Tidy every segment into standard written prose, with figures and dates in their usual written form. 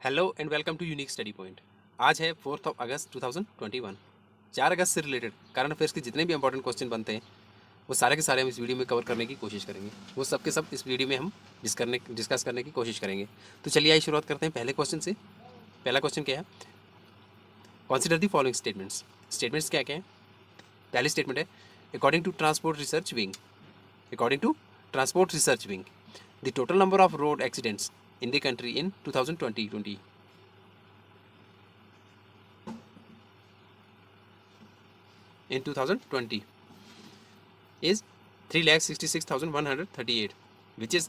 Hello and welcome to unique study point. आज है 4 अगस्त 2021। 4 अगस्त से रिलेटेड करंट अफेयर्स के जितने भी इंपॉर्टेंट क्वेश्चन बनते हैं वो सारे के सारे हम इस वीडियो में कवर करने की कोशिश करेंगे। वो सब के सब इस वीडियो में हम डिस्कस करने की कोशिश करेंगे। तो चलिए आइए शुरुआत करते हैं पहले क्वेश्चन से। पहला क्वेश्चन क्या है, consider the following statements. Statements क्या क्या हैं। पहली स्टेटमेंट है, according to transport research wing, according to transport research wing the total number of road accidents in the country in 2020 in 2020 is 3,66,138, which is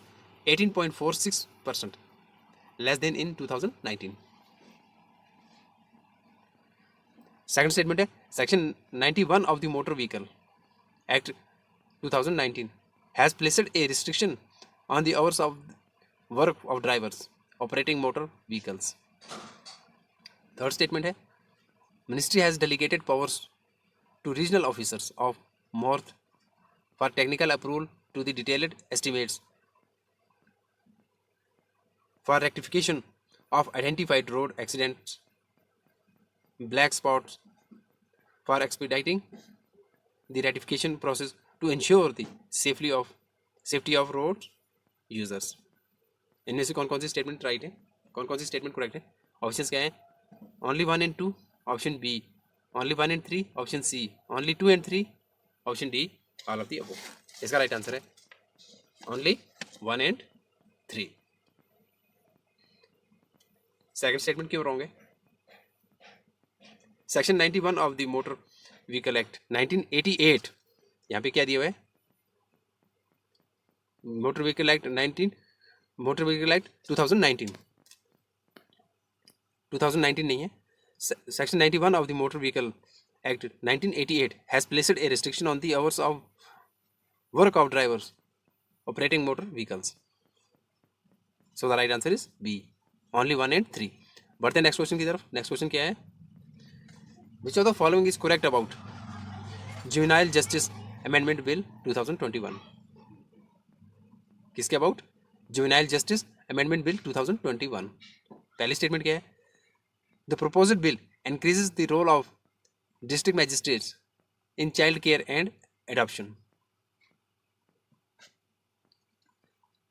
18.46% less than in 2019. Second statement है, Section 91 of the Motor Vehicle Act 2019 has placed a restriction on the hours of work of drivers operating motor vehicles. Third statement है, Ministry has delegated powers to regional officers of MORTH for technical approval to the detailed estimates for rectification of identified road accidents, black spots, for expediting the rectification process to ensure the safety of road users. इनमें से कौन कौन सी statement right है, कौन कौन सी statement correct है? ऑप्शंस क्या है? Only 1 and 2 option B, only 1 and 3 option C, only 2 and 3 option D, all of the above. इसका राइट आंसर है ओनली 1 and 3। सेकंड स्टेटमेंट क्यों रॉन्ग है? Section 91 of the motor vehicle act 1988, यहाँ पे क्या दिया हुआ है? मोटर व्हीकल एक्ट 2019 नहीं है। Section 91 of the motor vehicle act 1988 has placed a restriction on the hours of work of drivers operating motor vehicles. So the right answer is B, only 1 and 3। बढ़ते हैं next question की तरफ। Next question क्या है? Which of the following is correct about juvenile justice amendment bill 2021? किसके about? Juvenile justice amendment bill 2021। पहली statement क्या है? The proposed bill increases the role of district magistrates in child care and adoption.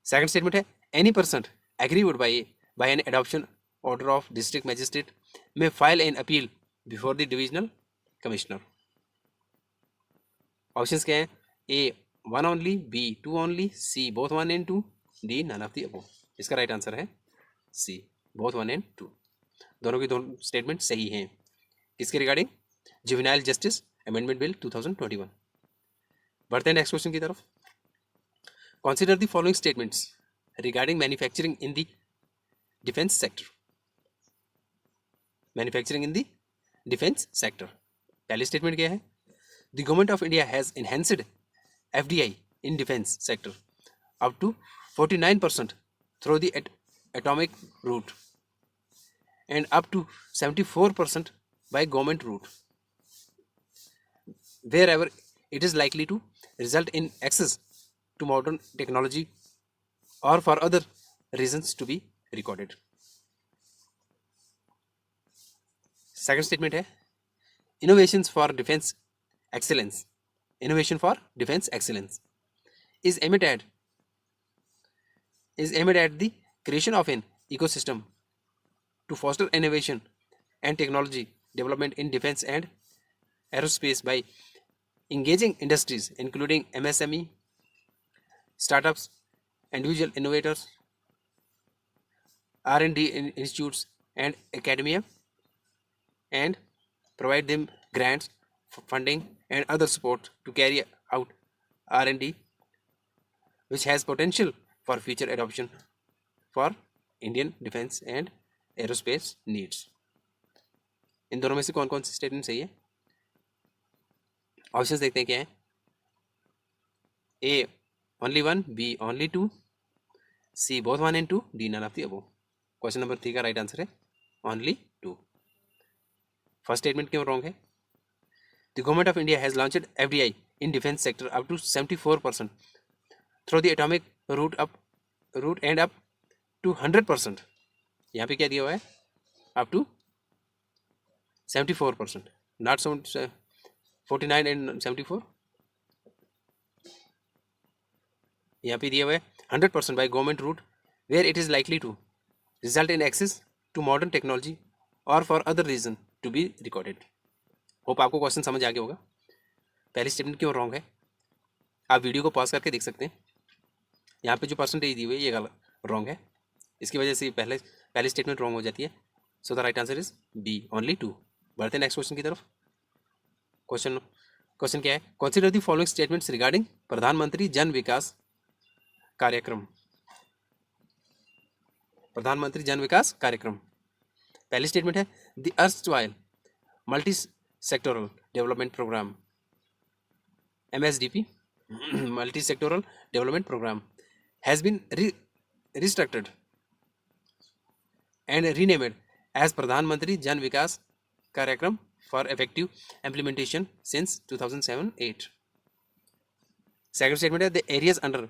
Second statement है, any person agreed by an adoption order of district magistrate में file an appeal before the divisional commissioner. Options क्या हैं? A 1 only, B 2 only, C both 1 and 2, D none of the above. इसका right answer है C, both 1 and 2। दोनों की दोनों statement सही हैं। किसके regarding? Juvenile justice amendment bill 2021। बढ़ते हैं नेक्स्ट क्वेश्चन की तरफ। Consider the following statements regarding manufacturing in the defence sector. Manufacturing in the defence sector, पहली स्टेटमेंट क्या है? The government of India has enhanced FDI in defense sector up to 49% through the atomic route and up to 74% by government route, wherever it is likely to result in access to modern technology or for other reasons to be recorded. Second statement है, innovations for defense excellence, innovation for defense excellence is aimed at the creation of an ecosystem to foster innovation and technology development in defense and aerospace by engaging industries including MSME, startups, individual innovators, R&D institutes and academia, and provide them grants, funding and other support to carry out R&D which has potential for future adoption for Indian defense and aerospace needs. इन दोनों में से कौन कौन सी statement सही है? Options देखते हैं क्या है। A only 1, B only 2, C both 1 and 2, D none of the above. Question number 3 का राइट आंसर है ओनली 2। फर्स्ट स्टेटमेंट क्यों रॉन्ग है? The government of India has launched FDI in defense sector up to 74% through the atomic route and up to 100% यहाँ पे क्या दिया हुआ है, अप टू 74%, नॉट 49 एंड 74। यहाँ पे दिया हुआ है 100% by government route where it is likely to result in access to modern technology और for other reason to be recorded. Hope आपको क्वेश्चन समझ आ गया होगा। पहली स्टेटमेंट क्यों रॉन्ग है, आप वीडियो को पॉज करके देख सकते हैं। यहाँ पे जो परसेंटेज दी हुई है ये गलत रॉन्ग है, इसकी वजह से पहली स्टेटमेंट रॉन्ग हो जाती है। So the right answer is B, only 2। बढ़ते नेक्स्ट क्वेश्चन की तरफ। क्वेश्चन क्या है, consider the following statements regarding Pradhan Mantri Jan विकास कार्यक्रम। प्रधानमंत्री जन विकास कार्यक्रम, पहली स्टेटमेंट है the erstwhile multi sectoral development programme MSDP multi sectoral development programme has been restructured and renamed as प्रधानमंत्री जन विकास कार्यक्रम for effective implementation since 2007-8. Second statement है the areas under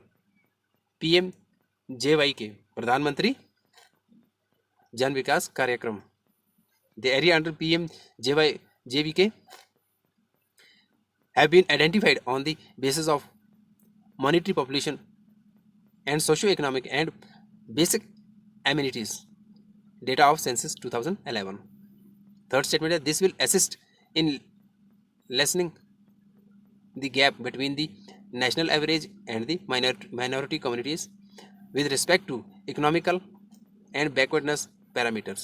PMJYK प्रधानमंत्री जन विकास कार्यक्रम, the area under PMJYK have been identified on the basis of monetary population and socio-economic and basic amenities data of census 2011. Third statement is this will assist in lessening the gap between the national average and the minority communities with respect to economical and backwardness parameters.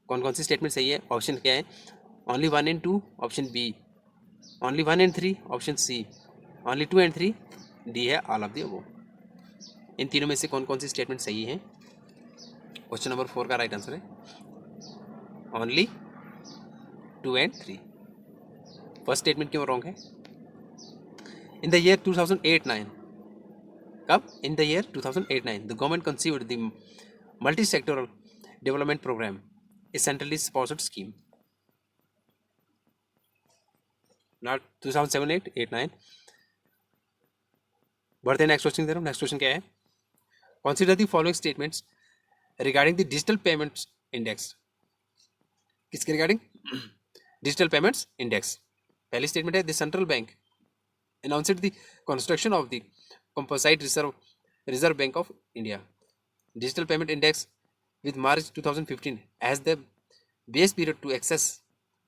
कौन कौन सी statement सही है, option क्या है, only 1 and 2 option B, only 1 and 3 option C, only 2 and 3 D है all of the above. इन तीनों में से कौन कौन सी स्टेटमेंट सही है? क्वेश्चन नंबर 4 का राइट आंसर है ओनली 2 and 3। फर्स्ट स्टेटमेंट क्यों रॉन्ग है? इन द ईयर 2008-9, कब? In the year 2008-9 the government conceived the multi sectoral development programme a centrally sponsored scheme, not 2007-8-9। बढ़ते हैं नेक्स्ट क्वेश्चन की तरफ। नेक्स्ट क्वेश्चन क्या है, consider the following statements regarding the digital payments index. किसके regarding? Digital payments index. पहली statement है the central bank announced the construction of the composite reserve bank of India digital payment index with March 2015 as the base period to assess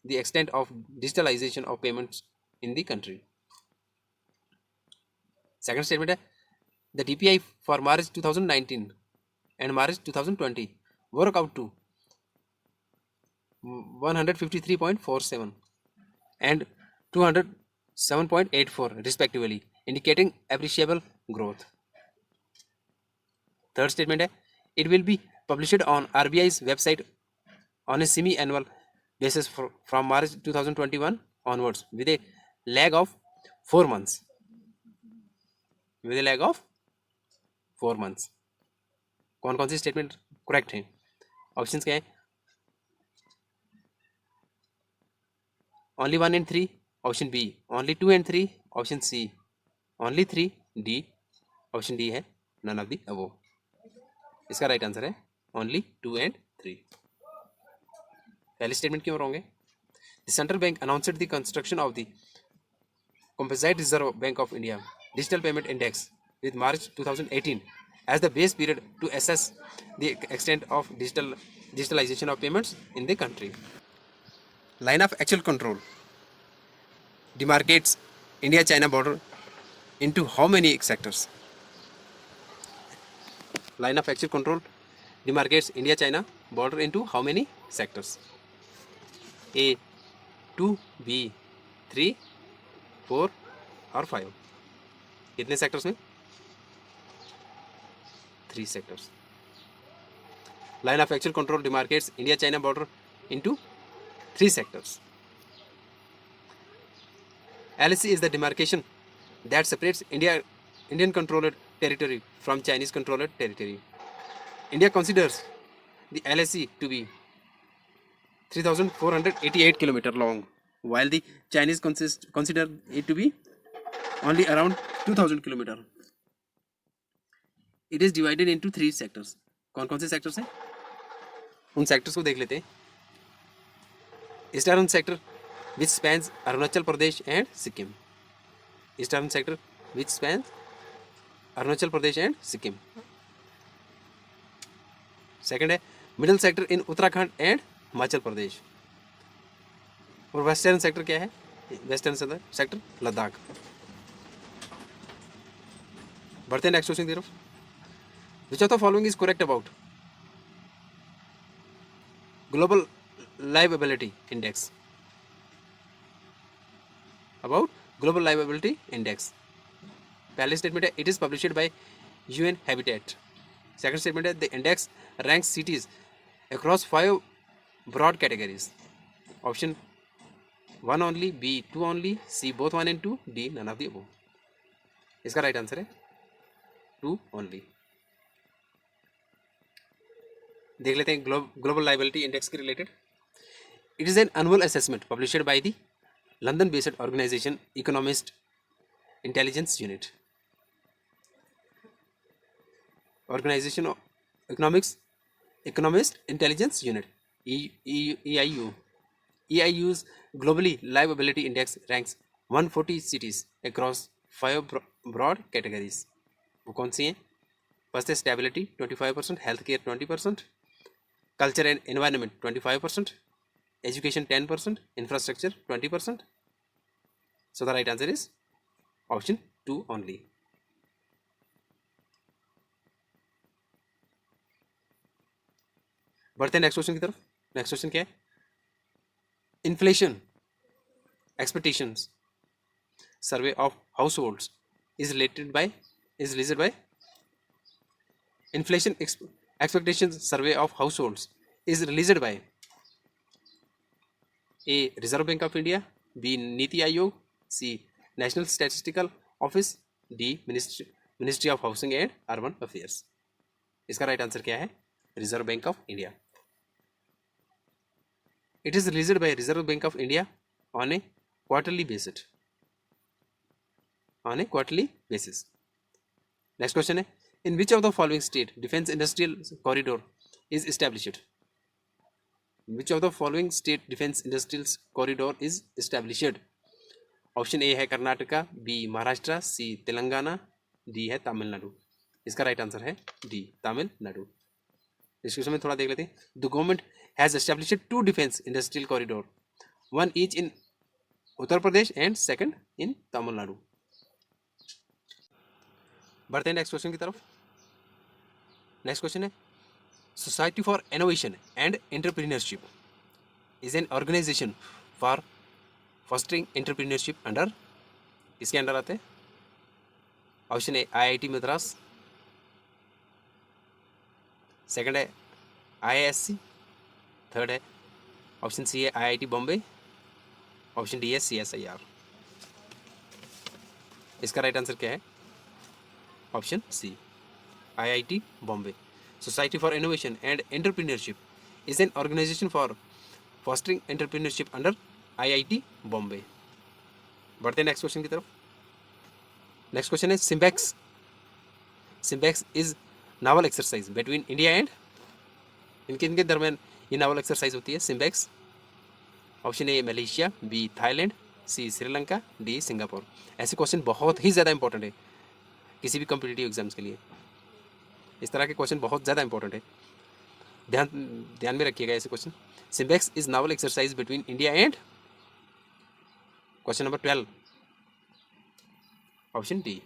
the extent of digitalization of payments in the country. Second statement है the DPI for March 2019 and March 2020 work out to 153.47 and 207.84 respectively, indicating appreciable growth. Third statement है it will be published on RBI's website on a semi-annual basis from March 2021 onwards with a lag of 4 months. With a lag of 4 months. कौन कौन सी statement correct है? Options क्या है? Only 1 and 3 option B, only 2 and 3 option C, only 3 D, option D है none of the above. इसका right answer है only 2 and 3। पहली स्टेटमेंट क्यों रॉन्ग है? The central bank announced the construction of the composite reserve bank of India digital payment index with March 2018 as the base period to assess the extent of digitalization of payments in the country. Line of actual control demarcates India-China border into how many sectors? Line of actual control demarcates India-China border into how many sectors? A 2, B 3, 4 और 5। कितने sectors में? 3 sectors. Line of actual control demarcates India-China border into 3 sectors. LAC is the demarcation that separates Indian controlled territory from Chinese controlled territory. India considers the LAC to be 3,488 km long, while the Chinese consider it to be only around 2,000 km. It is divided into 3 sectors. कौन कौन से sectors हैं, उन sectors को देख लेते हैं। Eastern sector which spans Arunachal Pradesh and Sikkim, eastern sector which spans Arunachal Pradesh and Sikkim. Second है middle sector in Uttarakhand and Himachal Pradesh. और वेस्टर्न सेक्टर क्या है, वेस्टर्न सेक्टर लद्दाख। बढ़ते हैं नेक्स्ट क्वेश्चन की तरफ। Which of the following is correct about global liveability index, about global liveability index. पहली statement है it is published by UN habitat. Second statement है the index ranks cities across 5 broad categories. Option 1 only, B 2 only, C both 1 and 2, D none of the above. इसका right answer है 2 only. देख लेते हैं global liability index के related. It is an annual assessment published by the London based organisation economist intelligence unit. Organisation economist intelligence unit, EIU। EIU's globally livability index ranks 140 cities across 5 broad categories। वो कौन सी हैं? First है stability 25%, health care 20%, culture and environment 25%, education 10%, infrastructure 20%। So the right answer is option 2 only. बढ़ते हैं next question की तरफ। Next question क्या है? Inflation expectations survey of households is related by inflation expectations survey of households is released by A Reserve Bank of India, B Niti Aayog, C National Statistical Office, D Ministry of Housing and Urban Affairs। इसका right answer क्या है? Reserve bank of India. It is released by reserve bank of India on a quarterly basis. Next question है in which of the following state defence industrial corridor is established. Which of the following state defence industrial corridor is established. Option A है Karnataka, B Maharashtra, C Telangana, D है तमिलनाडु। इसका right answer है D Tamil Nadu. इस question में थोड़ा देख लेते हैं। The government has established 2 defence industrial corridor, one each in Uttar Pradesh and second in Tamil Nadu. बढ़ते हैं नेक्स्ट क्वेश्चन की तरफ। नेक्स्ट क्वेश्चन है society for innovation and entrepreneurship is an organisation for fostering entrepreneurship under, इसके अंडर आते हैं। Option A IIT Madras, second है IISc, third है ऑप्शन सी है IIT बॉम्बे, ऑप्शन डी है CSIR। इसका राइट आंसर क्या है? Option C IIT Bombay. Society for innovation and entrepreneurship is an organisation for fostering entrepreneurship under IIT Bombay. बढ़ते हैं नेक्स्ट क्वेश्चन की तरफ। नेक्स्ट क्वेश्चन है SIMBEX is naval exercise between India and, इनके दरमियान ये नावल एक्सरसाइज होती है SIMBEX. Option A Malaysia, B Thailand, C Sri Lanka, D Singapore. ऐसे क्वेश्चन बहुत ही ज़्यादा इंपॉर्टेंट है किसी भी कॉम्पिटिटिव एग्जाम्स के लिए। इस तरह के क्वेश्चन बहुत ज़्यादा इंपॉर्टेंट है, ध्यान में रखिएगा ऐसे question. SIMBEX is naval exercise between India and, question number 12, option D.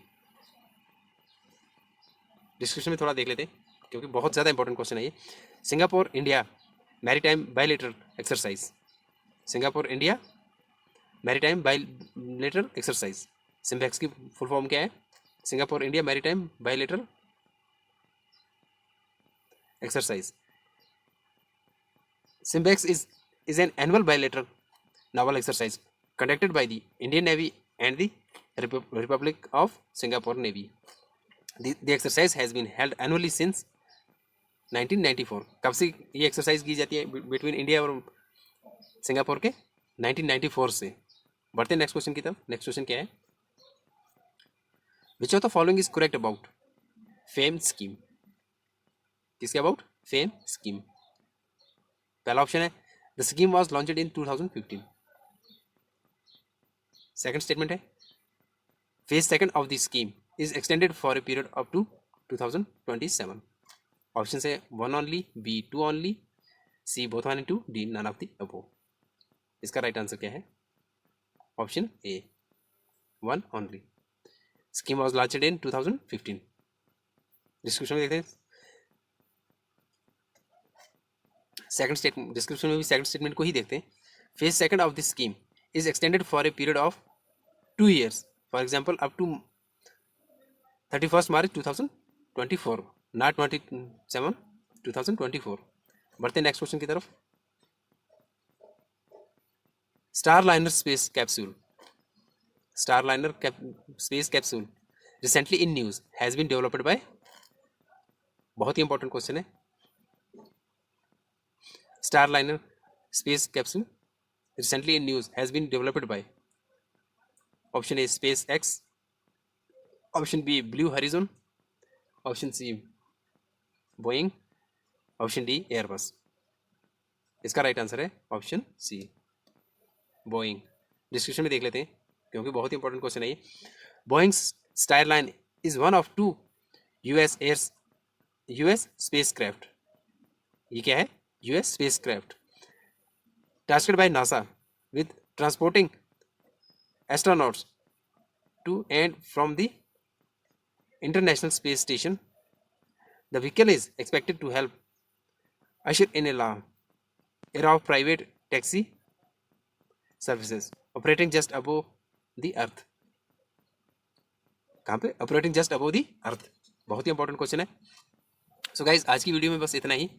Description में थोड़ा देख लेते हैं क्योंकि बहुत ज़्यादा इंपॉर्टेंट क्वेश्चन है ये। Singapore India maritime bilateral exercise, Singapore India maritime bilateral exercise, SIMBEX की फुल फॉर्म क्या है? Singapore India maritime bilateral exercise. SIMBEX is an annual bilateral naval exercise conducted by the Indian Navy and the Republic of Singapore Navy. The exercise has been held annually since 1994। कब से ये exercise की जाती है between India और Singapore के? 1994 से। बढ़ते हैं नेक्स्ट क्वेश्चन की तरफ। नेक्स्ट क्वेश्चन क्या है? Which of the following is correct about FAME scheme. किसके अबाउट? FAME scheme. पहला ऑप्शन है the scheme was launched in 2015। Second statement है phase second of the scheme is extended for a period up to 2027। Option है one only, B two only, C both one and two, D none of the above. इसका right answer क्या है? Option A, one only. Scheme was launched in 2015। Description में देखते हैं second statement, description में भी second statement को ही देखते हैं। Phase second of the scheme is extended for a period of 2 years, for example up to 31 March 2024, not 27, 2024। बढ़ते हैं नेक्स्ट क्वेश्चन की तरफ। Starliner space capsule, Starliner space capsule recently in news has been developed by, बहुत ही important question है। Starliner space capsule recently in news has been developed by, option A SpaceX, option B blue horizon, option C Boeing, option D Airbus. इसका right answer है option सी, Boeing. Description में देख लेते हैं क्योंकि बहुत ही इंपॉर्टेंट क्वेश्चन है ये। Boeing Starline is one of two US space craft. ये क्या है? US space craft tasked by NASA with transporting astronauts to and from the International Space Station. The vehicle is expected to help usher in a long era of private taxi services operating just above the earth. कहाँ पे? Operating just above दी अर्थ। बहुत ही important question है। So guys आज की video में बस इतना ही,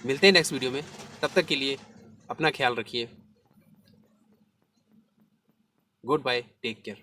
मिलते हैं नेक्स्ट वीडियो में। तब तक के लिए अपना ख्याल रखिए। Goodbye, take care.